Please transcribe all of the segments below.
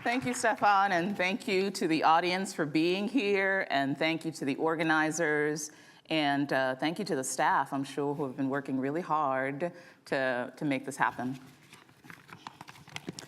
Thank you, Stefan, and thank you to the audience for being here, and thank you to the organizers, and thank you to the staff, I'm sure, who have been working really hard to make this happen.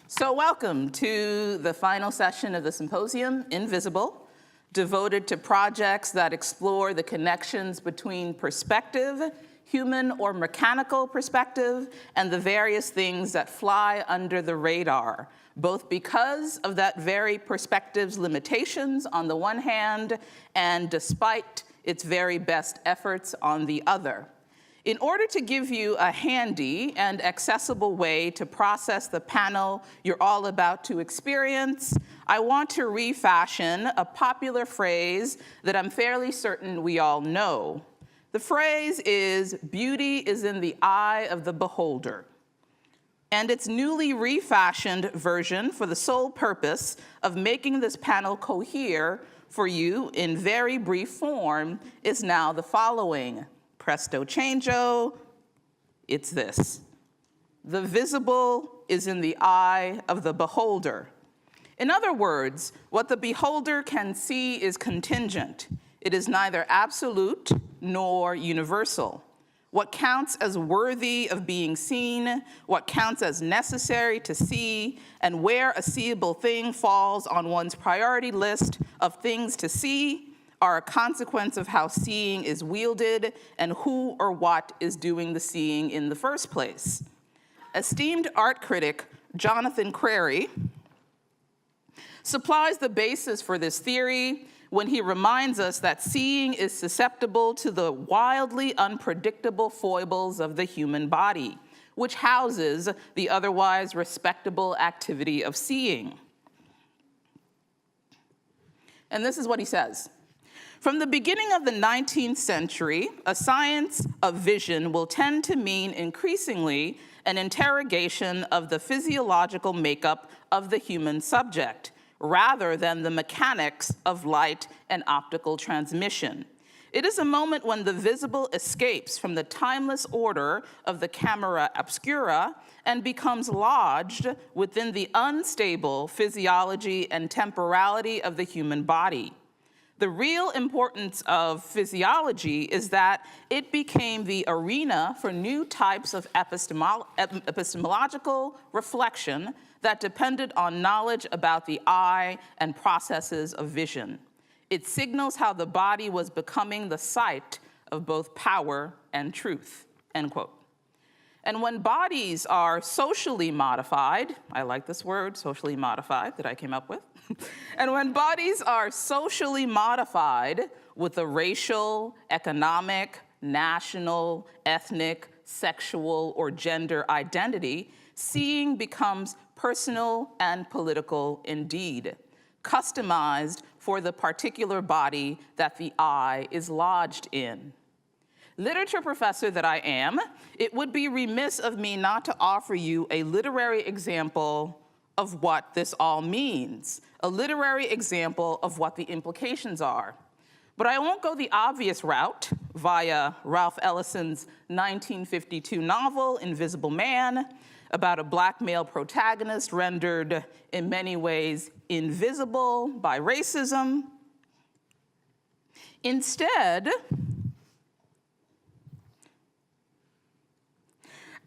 So welcome to the final session of the Symposium, Invisible, devoted to projects that explore the connections between perspective, human or mechanical perspective, and the various things that fly under the radar, both because of that very perspective's limitations on the one hand, and despite its very best efforts on the other. In order to give you a handy and accessible way to process the panel you're all about to experience, I want to refashion a popular phrase that I'm fairly certain we all know. The phrase is, "Beauty is in the eye of the beholder." And its newly refashioned version for the sole purpose of making this panel cohere for you in very brief form is now the following. Presto changeo, it's this. The visible is in the eye of the beholder. In other words, what the beholder can see is contingent. It is neither absolute nor universal. What counts as worthy of being seen, what counts as necessary to see, and where a seeable thing falls on one's priority list of things to see are a consequence of how seeing is wielded and who or what is doing the seeing in the first place. Esteemed art critic Jonathan Crary supplies the basis for this theory when he reminds us that seeing is susceptible to the wildly unpredictable foibles of the human body, which houses the otherwise respectable activity of seeing. And this is what he says. From the beginning of the 19th century, a science of vision will tend to mean increasingly an interrogation of the physiological makeup of the human subject, rather than the mechanics of light and optical transmission. It is a moment when the visible escapes from the timeless order of the camera obscura and becomes lodged within the unstable physiology and temporality of the human body. The real importance of physiology is that it became the arena for new types of epistemological reflection that depended on knowledge about the eye and processes of vision. It signals how the body was becoming the site of both power and truth, end quote. And when bodies are socially modified, I like this word, socially modified, that I came up with. And when bodies are socially modified with a racial, economic, national, ethnic, sexual, or gender identity, seeing becomes personal and political indeed, customized for the particular body that the eye is lodged in. Literature professor that I am, it would be remiss of me not to offer you a literary example of what this all means, a literary example of what the implications are. But I won't go the obvious route via Ralph Ellison's 1952 novel, Invisible Man, about a black male protagonist rendered in many ways invisible by racism. Instead,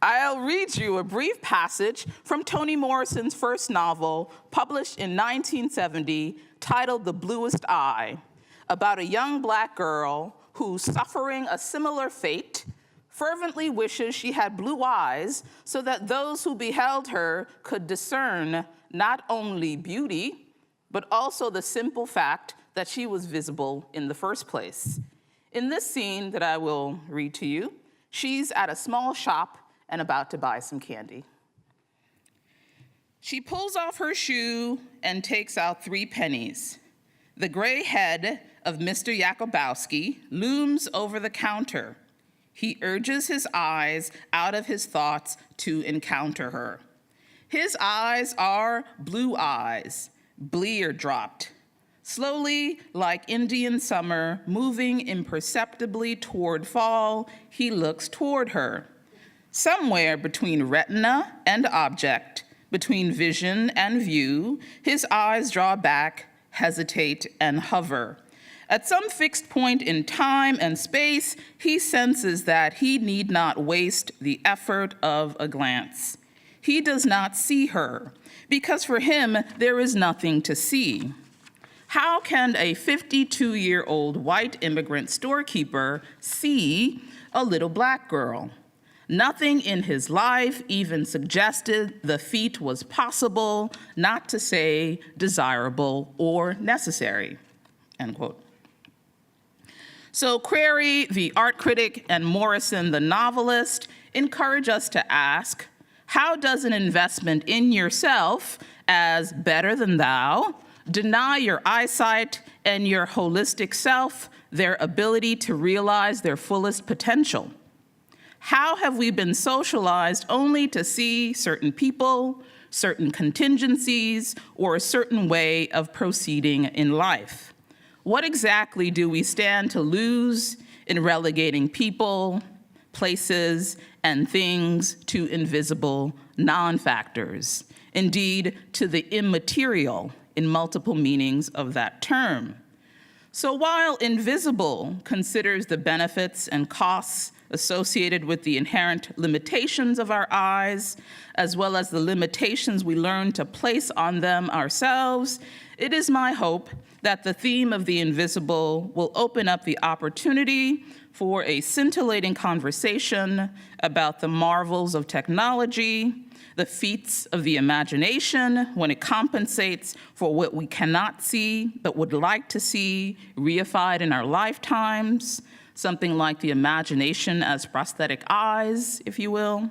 I'll read you a brief passage from Toni Morrison's first novel, published in 1970, titled The Bluest Eye, about a young black girl who, suffering a similar fate, fervently wishes she had blue eyes so that those who beheld her could discern not only beauty, but also the simple fact that she was visible in the first place. In this scene that I will read to you, she's at a small shop and about to buy some candy. She pulls off her shoe and takes out 3 pennies. The gray head of Mr. Jakubowski looms over the counter. He urges his eyes out of his thoughts to encounter her. His eyes are blue eyes, blear dropped. Slowly, like Indian summer, moving imperceptibly toward fall, he looks toward her. Somewhere between retina and object, Between vision and view, his eyes draw back, hesitate, and hover. At some fixed point in time and space, he senses that he need not waste the effort of a glance. He does not see her, because for him, there is nothing to see. How can a 52-year-old white immigrant storekeeper see a little black girl? Nothing in his life even suggested the feat was possible, not to say desirable or necessary, end quote. So Query, the art critic, and Morrison, the novelist, encourage us to ask, how does an investment in yourself as better than thou deny your eyesight and your holistic self their ability to realize their fullest potential? How have we been socialized only to see certain people, certain contingencies, or a certain way of proceeding in life? What exactly do we stand to lose in relegating people, places, and things to invisible non-factors, indeed to the immaterial in multiple meanings of that term? So while invisible considers the benefits and costs associated with the inherent limitations of our eyes, as well as the limitations we learn to place on them ourselves, it is my hope that the theme of the invisible will open up the opportunity for a scintillating conversation about the marvels of technology, the feats of the imagination when it compensates for what we cannot see but would like to see reified in our lifetimes, something like the imagination as prosthetic eyes, if you will.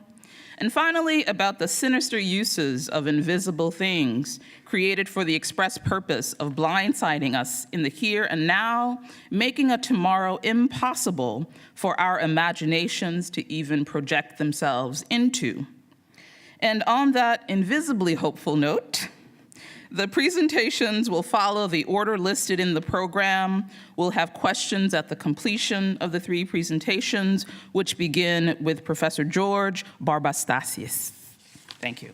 And finally, about the sinister uses of invisible things created for the express purpose of blindsiding us in the here and now, making a tomorrow impossible for our imaginations to even project themselves into. And on that invisibly hopeful note, the presentations will follow the order listed in the program. We'll have questions at the completion of the 3 presentations, which begin with Professor George Barbastasis. Thank you.